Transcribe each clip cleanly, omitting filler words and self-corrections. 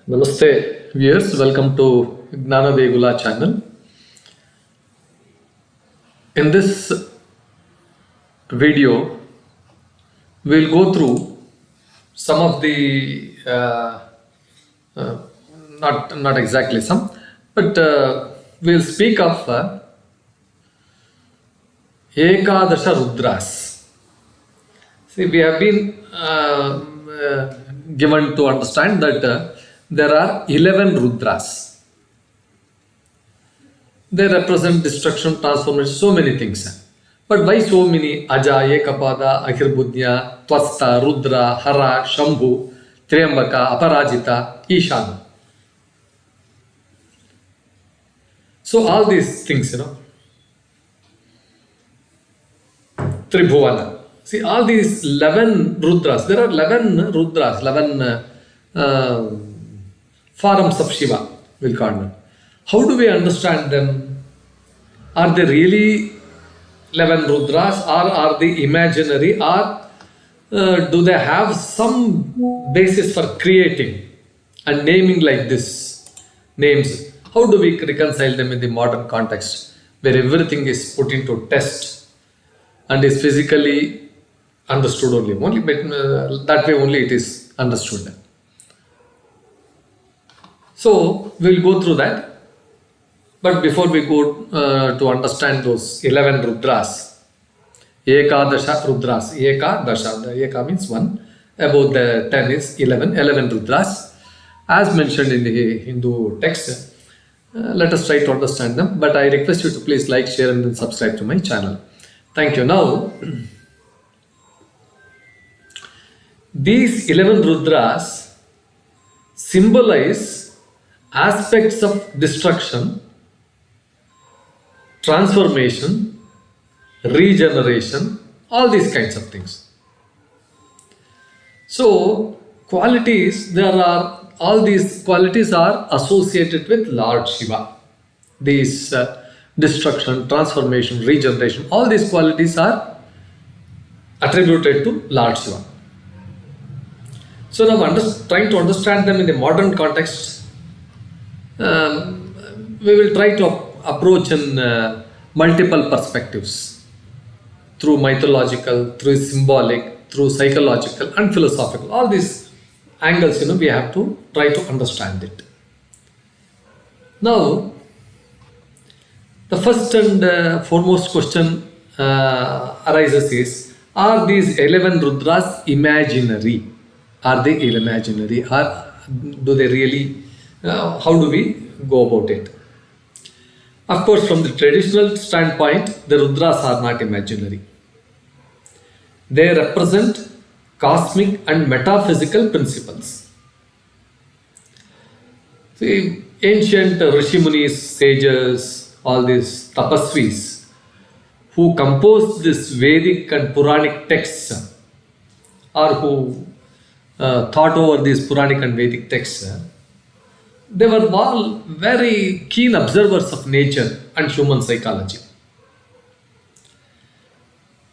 Namaste viewers, welcome to Gnana Vegula channel. In this video, we'll go through some of the, not exactly some, but we'll speak of EKADASHA RUDRAS. See, we have been given to understand that there are 11 Rudras. They represent destruction, transformation, so many things. But why so many? Aja, Ekapada, Ahirbudnya, Twasta, Rudra, Hara, Shambhu, Triambaka, Aparajita, Ishana. So all these things, Tribhuvana. See, all these 11 Rudras, there are 11 Rudras, 11 forms of Shiva, we'll call them. How do we understand them? Are they really 11 Rudras, or are they imaginary, or do they have some basis for creating and naming like this names? How do we reconcile them in the modern context where everything is put into test and is physically understood only but that way only it is understood. So we'll go through that. But before we go to understand those 11 Rudras, EKADASHA Rudras, EKADASHA, the Eka means 1, above the 10 is 11 Rudras. As mentioned in the Hindu text, let us try to understand them. But I request you to please like, share and then subscribe to my channel. Thank you. Now, these 11 Rudras symbolize aspects of destruction, transformation, regeneration, all these kinds of things. So, qualities, all these qualities are associated with Lord Shiva. These destruction, transformation, regeneration, all these qualities are attributed to Lord Shiva. So now trying to understand them in the modern context, we will try to approach in multiple perspectives, through mythological, through symbolic, through psychological and philosophical. All these angles, we have to try to understand it. Now, the first and foremost question arises is, are these 11 Rudras imaginary? Are they imaginary? Do they really, how do we go about it? Of course, from the traditional standpoint, the Rudras are not imaginary. They represent cosmic and metaphysical principles. See, ancient Rishimunis, sages, all these tapasvis who composed this Vedic and Puranic texts, or who thought over these Puranic and Vedic texts, they were all very keen observers of nature and human psychology.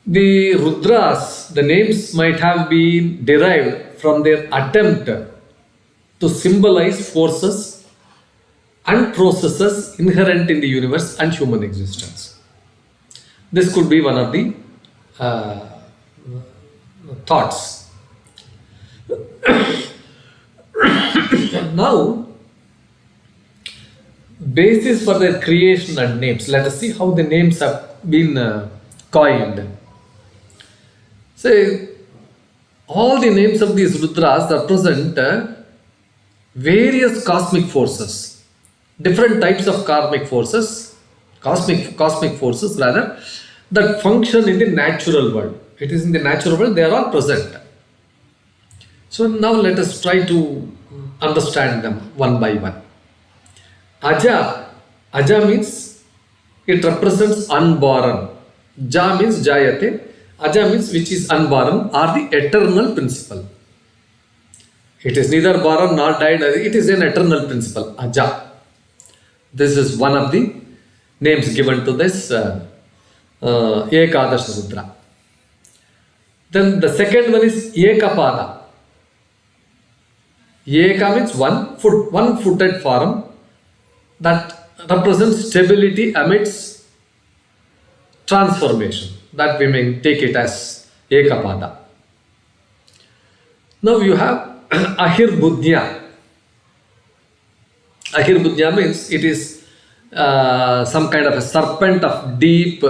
The Rudras, the names might have been derived from their attempt to symbolize forces and processes inherent in the universe and human existence. This could be one of the thoughts. Now, basis for their creation and names. Let us see how the names have been coined. Say, all the names of these Rudras represent various cosmic forces, different types of cosmic forces rather, that function in the natural world. It is in the natural world, they are all present. So now let us try to understand them one by one. Aja means it represents unborn. Ja means jayate. Aja means which is unborn, or the eternal principle. It is neither born nor died. It is an eternal principle. Aja. This is one of the names given to this EKADASHA Rudra. Then the second one is Ekapada. Eka means one-footed form that represents stability amidst transformation. That we may take it as Ekapada. Now you have Ahirbudnya. Ahirbudnya means it is some kind of a serpent of deep,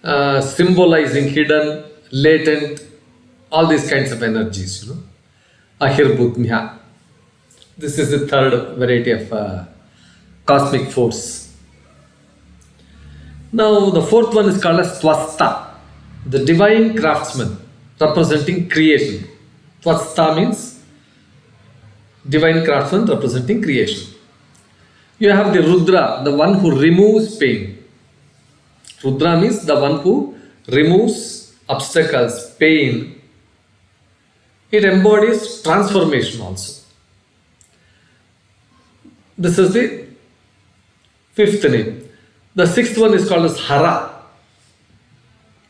symbolizing hidden, latent, all these kinds of energies, Ahirbudnya. This is the third variety of cosmic force. Now the fourth one is called as Twasta, the divine craftsman representing creation. Twasta means divine craftsman representing creation. You have the Rudra, the one who removes pain. Rudra means the one who removes obstacles, pain. It embodies transformation also. This is the fifth name. The sixth one is called as Hara.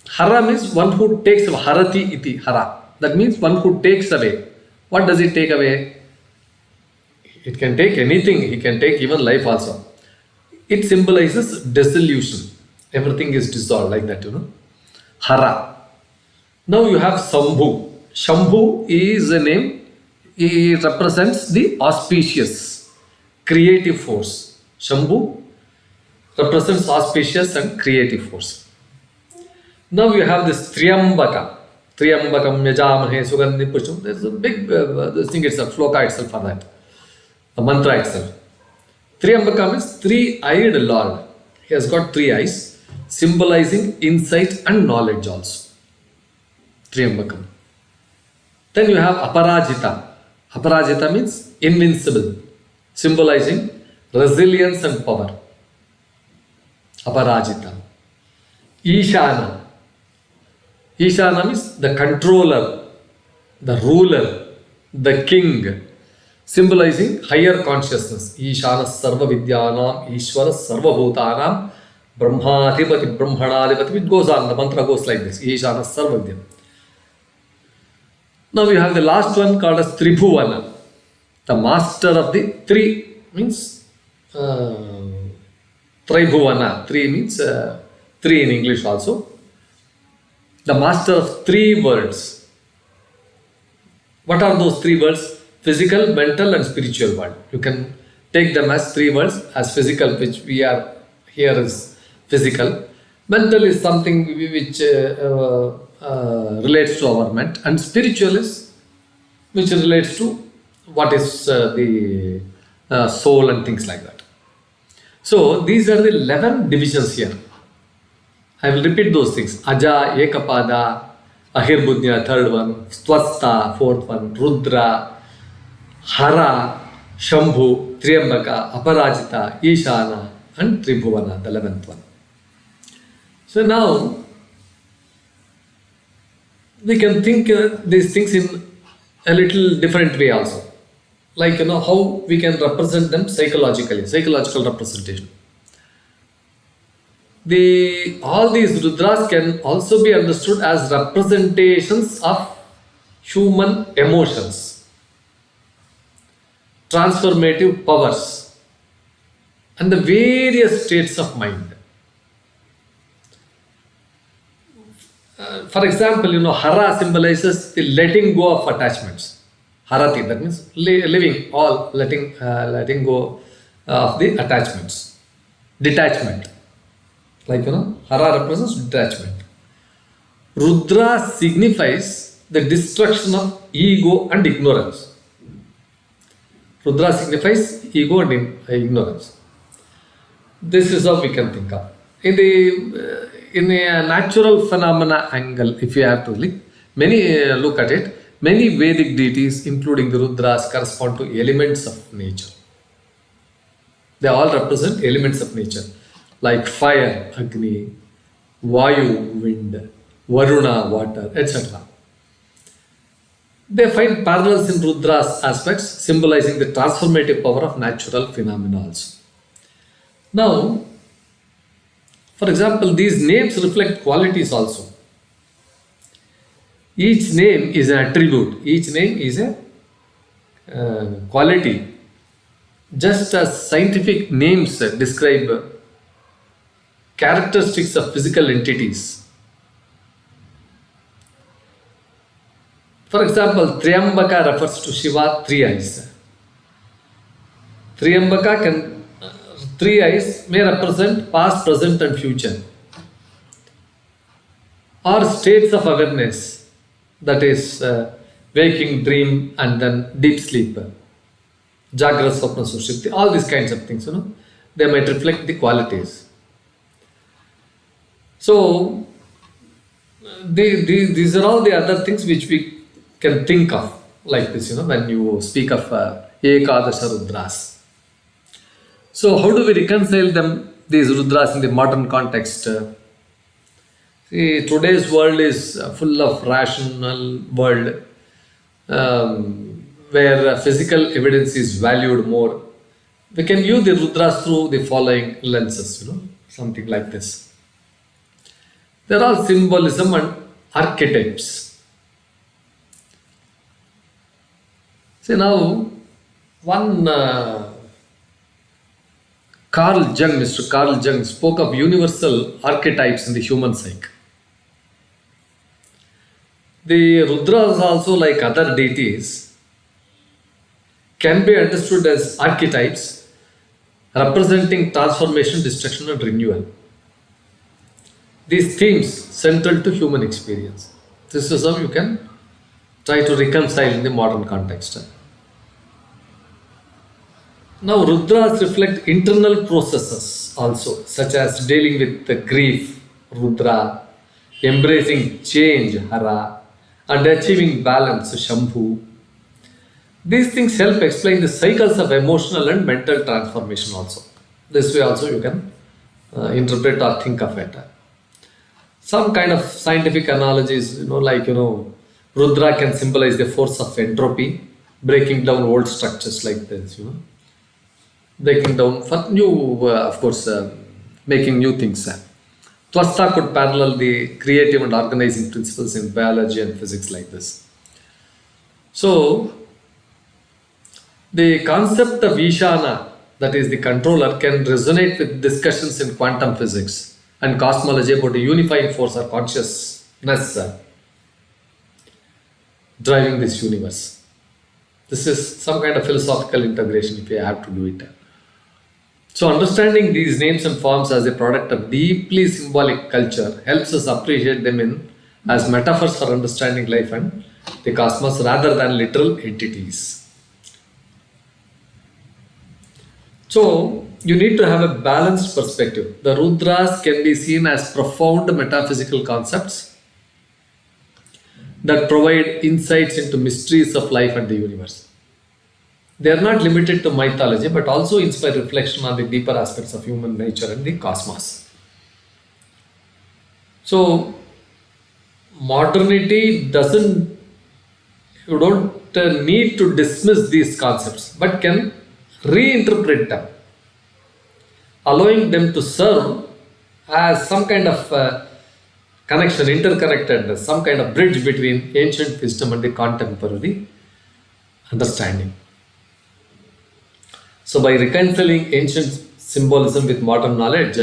Hara means one who takes away. Harati iti Hara. That means one who takes away. What does it take away? It can take anything. He can take even life also. It symbolizes dissolution. Everything is dissolved like that, Hara. Now you have Shambhu. Shambhu is a name. It represents the auspicious, creative force. Shambhu represents auspicious and creative force. Now you have this Triambaka. Triambakam yajamahe sugandhi pusham. There's a big this thing itself, shloka itself for that. The mantra itself. Triambaka means three-eyed Lord. He has got three eyes, symbolizing insight and knowledge also. Triambakam. Then you have Aparajita. Aparajita means invincible, symbolizing resilience and power. Aparajita. Ishana. Ishana means the controller, the ruler, the king, symbolizing higher consciousness. Ishana sarva vidyanam, Ishvara sarva bhutanam, Brahmadipati, Brahmanadipati. It goes on, the mantra goes like this. Ishana sarva vidyanam. Now we have the last one called as Tribhuvana. The master of the three means Tribhuvana. Three means three in English also. The master of three worlds. What are those three worlds? Physical, mental and spiritual world. You can take them as three worlds. As physical, which we are here is physical. Mental is something which relates to our mind. And spiritual is which relates to what is the soul and things like that. So these are the 11 divisions here. I will repeat those things. Aja, Ekapada, Ahirbudnya, third one, Twasta, fourth one, Rudra, Hara, Shambhu, Triambaka, Aparajita, Ishana, and Tribhuvana, the 11th one. So now we can think these things in a little different way also. Like, how we can represent them psychologically, psychological representation. All these Rudras can also be understood as representations of human emotions, transformative powers, and the various states of mind. For example, Hara symbolizes the letting go of attachments. Harati, that means letting go of the attachments. Detachment. Like, Hara represents detachment. Rudra signifies the destruction of ego and ignorance. Rudra signifies ego and ignorance. This is how we can think of. In a natural phenomena angle, if you have to look at it, many Vedic deities, including the Rudras, correspond to elements of nature. They all represent elements of nature, like fire, Agni, Vayu, wind, Varuna, water, etc. They find parallels in Rudra's aspects, symbolizing the transformative power of natural phenomena also. Now, for example, these names reflect qualities also. Each name is an attribute. Each name is a quality, just as scientific names describe characteristics of physical entities. For example, Triambaka refers to Shiva, three eyes. Triambaka can, three eyes may represent past, present, and future, or states of awareness, that is, waking, dream, and then deep sleep, Jagra, Swapna, Sushupti, all these kinds of things, they might reflect the qualities. So, these are all the other things which we can think of like this, when you speak of EKADASHA RUDRAS. So, how do we reconcile them, these Rudras, in the modern context? See, today's world is full of rational world, where physical evidence is valued more. We can view the Rudras through the following lenses, something like this. There are symbolism and archetypes. See, now, one Mr. Carl Jung spoke of universal archetypes in the human psyche. The Rudras also, like other deities, can be understood as archetypes representing transformation, destruction, and renewal. These themes central to human experience. This is how you can try to reconcile in the modern context. Now, Rudras reflect internal processes also, such as dealing with the grief, Rudra, embracing change, Hara, and achieving balance, Shambhu. These things help explain the cycles of emotional and mental transformation also. This way also you can interpret or think of it. Some kind of scientific analogies, Rudra can symbolize the force of entropy, breaking down old structures like this, breaking down for new, of course, making new things. Twasta could parallel the creative and organizing principles in biology and physics like this. So, the concept of Ishana, that is the controller, can resonate with discussions in quantum physics and cosmology about a unifying force or consciousness driving this universe. This is some kind of philosophical integration if you have to do it. So, understanding these names and forms as a product of deeply symbolic culture helps us appreciate them as metaphors for understanding life and the cosmos rather than literal entities. So, you need to have a balanced perspective. The Rudras can be seen as profound metaphysical concepts that provide insights into mysteries of life and the universe. They are not limited to mythology, but also inspire reflection on the deeper aspects of human nature and the cosmos. So, modernity you don't need to dismiss these concepts, but can reinterpret them, allowing them to serve as some kind of connection, interconnected, some kind of bridge between ancient wisdom and the contemporary understanding. So, by reconciling ancient symbolism with modern knowledge,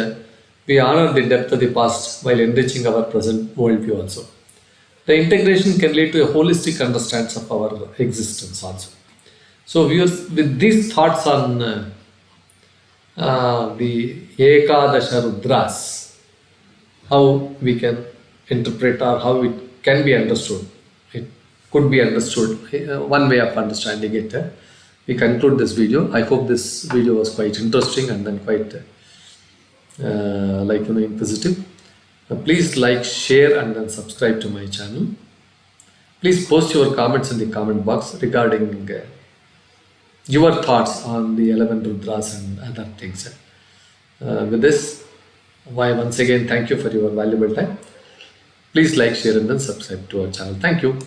we honor the depth of the past while enriching our present worldview also. The integration can lead to a holistic understanding of our existence also. So, viewers, with these thoughts on the EKADASHA RUDRAS, how we can interpret or how it can be understood. It could be understood, one way of understanding it. We conclude this video. I hope this video was quite interesting and then quite inquisitive. Please like, share and then subscribe to my channel. Please post your comments in the comment box regarding your thoughts on the 11 Rudras and other things. With this, once again, thank you for your valuable time. Please like, share and then subscribe to our channel. Thank you.